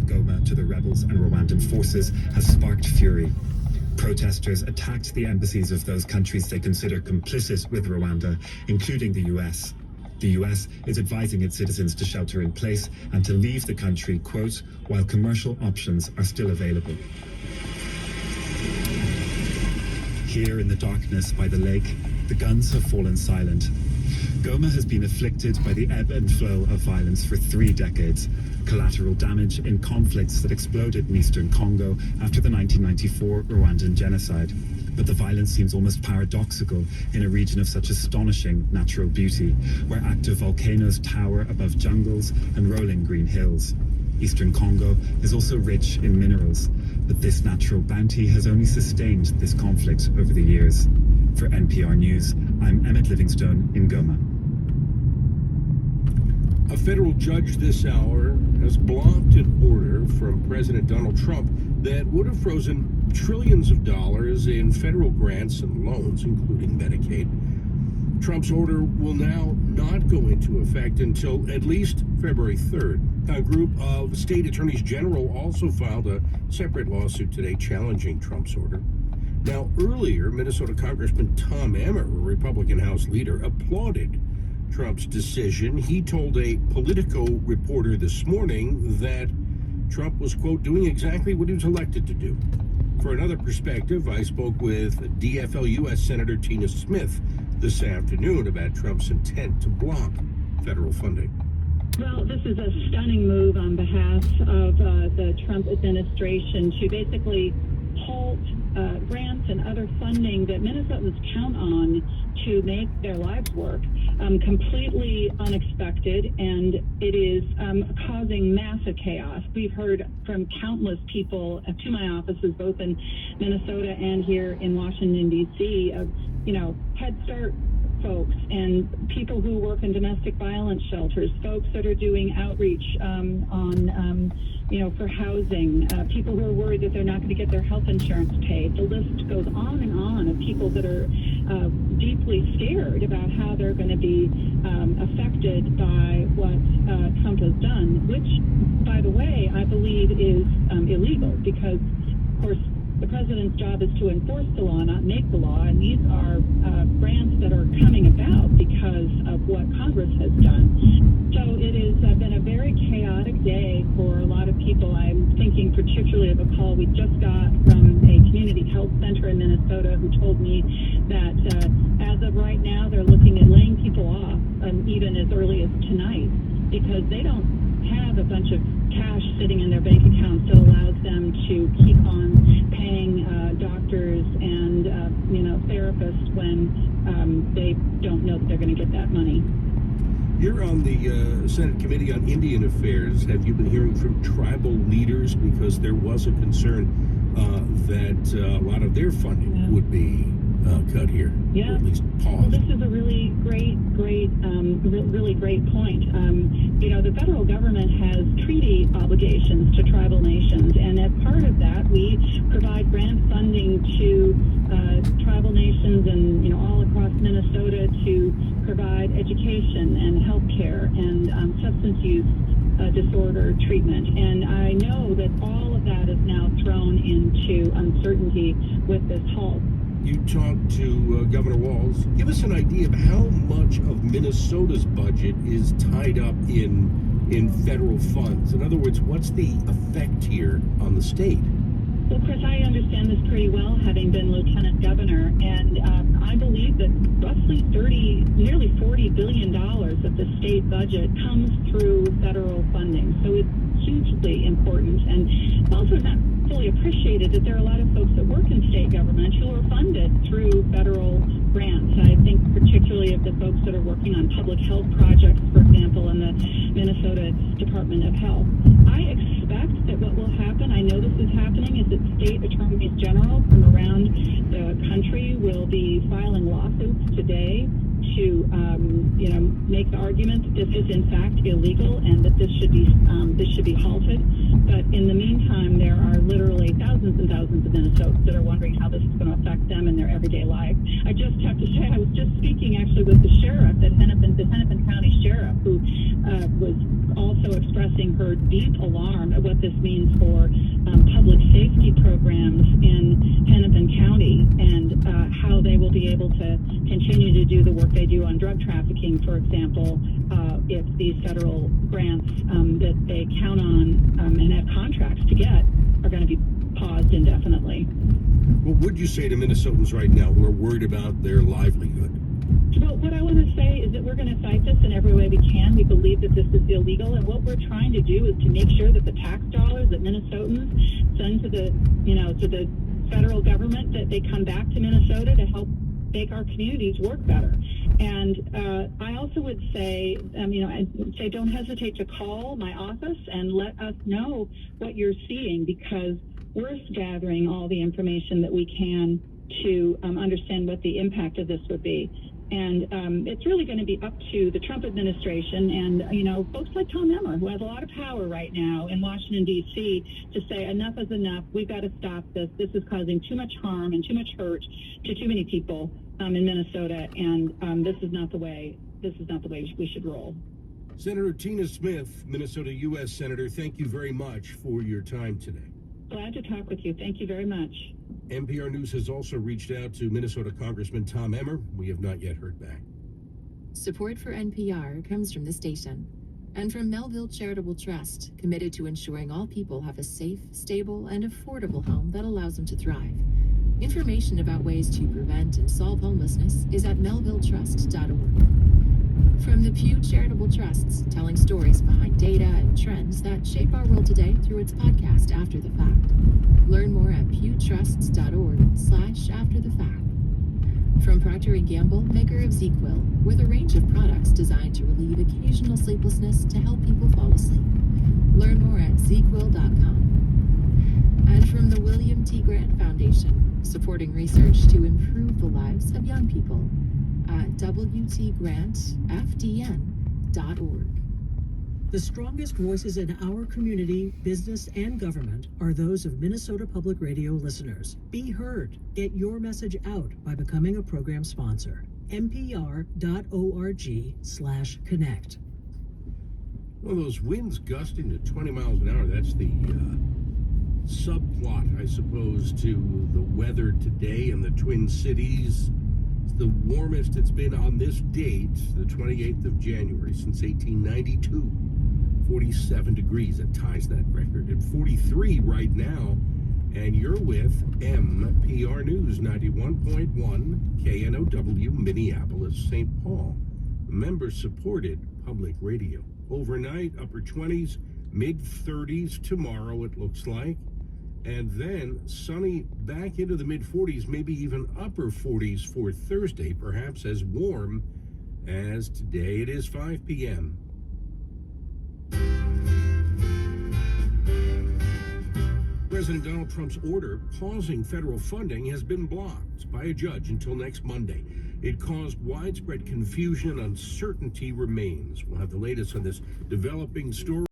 Goma to the rebels and Rwandan forces has sparked fury. Protesters attacked the embassies of those countries they consider complicit with Rwanda, including the US. The US is advising its citizens to shelter in place and to leave the country, quote, while commercial options are still available. Here in the darkness by the lake, the guns have fallen silent. Goma has been afflicted by the ebb and flow of violence for 3 decades. Collateral damage in conflicts that exploded in eastern Congo after the 1994 Rwandan genocide. But the violence seems almost paradoxical in a region of such astonishing natural beauty, where active volcanoes tower above jungles and rolling green hills. Eastern Congo is also rich in minerals, but this natural bounty has only sustained this conflict over the years. For NPR News, I'm Emmett Livingstone in Goma. A federal judge this hour has blocked an order from President Donald Trump that would have frozen trillions of dollars in federal grants and loans, including Medicaid. Trump's order will now not go into effect until at least February 3rd. A group of state attorneys general also filed a separate lawsuit today challenging Trump's order. Now, earlier, Minnesota Congressman Tom Emmer, a Republican House leader, applauded Trump's decision. He told a Politico reporter this morning that Trump was, quote, doing exactly what he was elected to do. For another perspective, I spoke with DFL-US Senator Tina Smith this afternoon about Trump's intent to block federal funding. Well, this is a stunning move on behalf of the Trump administration to basically halt grants and other funding that Minnesotans count on to make their lives work. Completely unexpected, and it is causing massive chaos. We've heard from countless people to my offices, both in Minnesota and here in Washington, D.C., of, Head Start folks and people who work in domestic violence shelters, folks that are doing outreach for housing, people who are worried that they're not going to get their health insurance paid. The list goes on and on of people that are deeply scared about how they're going to be affected by what Trump has done, which, by the way, I believe is illegal because, of course, the president's job is to enforce the law, not make the law, and these are grants that are coming about because of what Congress has done. So it has been a very chaotic day for a lot of people. I'm thinking particularly of a call we just got from a community health center in Minnesota who told me that as of right now, they're looking at laying people off even as early as tonight because they don't have a bunch of cash sitting in their bank accounts that allows them to keep on paying doctors and therapists when they don't know that they're going to get that money. You're on the Senate Committee on Indian Affairs. Have you been hearing from tribal leaders? Because there was a concern that a lot of their funding would be cut here, or at least paused. Well, this is a really great point. The federal government has treaty obligations to tribal nations, and as part of that, we provide grant funding to tribal nations and all across Minnesota to provide education and health care and substance use disorder treatment. And I know that all of that is now thrown into uncertainty with this halt. You talked to Governor Walz. Give us an idea of how much of Minnesota's budget is tied up in federal funds. In other words, what's the effect here on the state? Well, Chris, I understand this pretty well, having been lieutenant governor, and I believe that roughly nearly $40 billion of the state budget comes through federal funding. So it's hugely important, and it's also not fully appreciated that there are a lot of folks that work in state government who are funded through federal grants. I think particularly of the folks that are working on public health projects, for example, in the Minnesota Department of Health. I expect that what will happen, I know this is happening, is that state attorneys general from around the country will be filing lawsuits today to make the argument that this is in fact illegal and that this should be halted. But in the meantime, there are literally thousands and thousands of Minnesotans that are wondering how this is going to affect them in their everyday life. I just have to say, I was just speaking actually with the sheriff, the Hennepin County Sheriff, Europe, who was also expressing her deep alarm at what this means for public safety programs in Hennepin County and how they will be able to continue to do the work they do on drug trafficking, for example, if these federal grants that they count on and have contracts to get are going to be paused indefinitely. What would you say to Minnesotans right now who are worried about their livelihood? Well, what I want to say is that we're going to fight this in every way we can. We believe that this is illegal, and what we're trying to do is to make sure that the tax dollars that Minnesotans send to the, to the federal government, that they come back to Minnesota to help make our communities work better. And I also would say, I'd say don't hesitate to call my office and let us know what you're seeing, because we're gathering all the information that we can to understand what the impact of this would be. And it's really going to be up to the Trump administration and, folks like Tom Emmer, who has a lot of power right now in Washington, D.C., to say enough is enough. We've got to stop this. This is causing too much harm and too much hurt to too many people in Minnesota. And this is not the way we should roll. Senator Tina Smith, Minnesota U.S. Senator, thank you very much for your time today. Glad to talk with you. Thank you very much. NPR News has also reached out to Minnesota Congressman Tom Emmer. We have not yet heard back. Support for NPR comes from the station and from Melville Charitable Trust, committed to ensuring all people have a safe, stable, and affordable home that allows them to thrive. Information about ways to prevent and solve homelessness is at melvilletrust.org. From the Pew Charitable Trusts, telling stories behind data and trends that shape our world today through its podcast After the Fact. Learn more at pewtrusts.org/after the fact. From Procter & Gamble, maker of ZzzQuil, with a range of products designed to relieve occasional sleeplessness to help people fall asleep. Learn more at ZzzQuil.com. And from the William T. Grant Foundation, supporting research to improve the lives of young people at WTGrantFDN.org. The strongest voices in our community, business, and government are those of Minnesota Public Radio listeners. Be heard. Get your message out by becoming a program sponsor. npr.org/connect. Well, those winds gusting to 20 miles an hour, that's the subplot, I suppose, to the weather today in the Twin Cities. It's the warmest it's been on this date, the 28th of January, since 1892. 47 degrees, that ties that record. At 43 right now, and you're with NPR News 91.1 KNOW, Minneapolis, St. Paul. Member-supported public radio. Overnight, upper 20s, mid-30s tomorrow, it looks like. And then sunny back into the mid-40s, maybe even upper 40s for Thursday, perhaps as warm as today. It is 5 p.m. President Donald Trump's order pausing federal funding has been blocked by a judge until next Monday. It caused widespread confusion. Uncertainty remains. We'll have the latest on this developing story.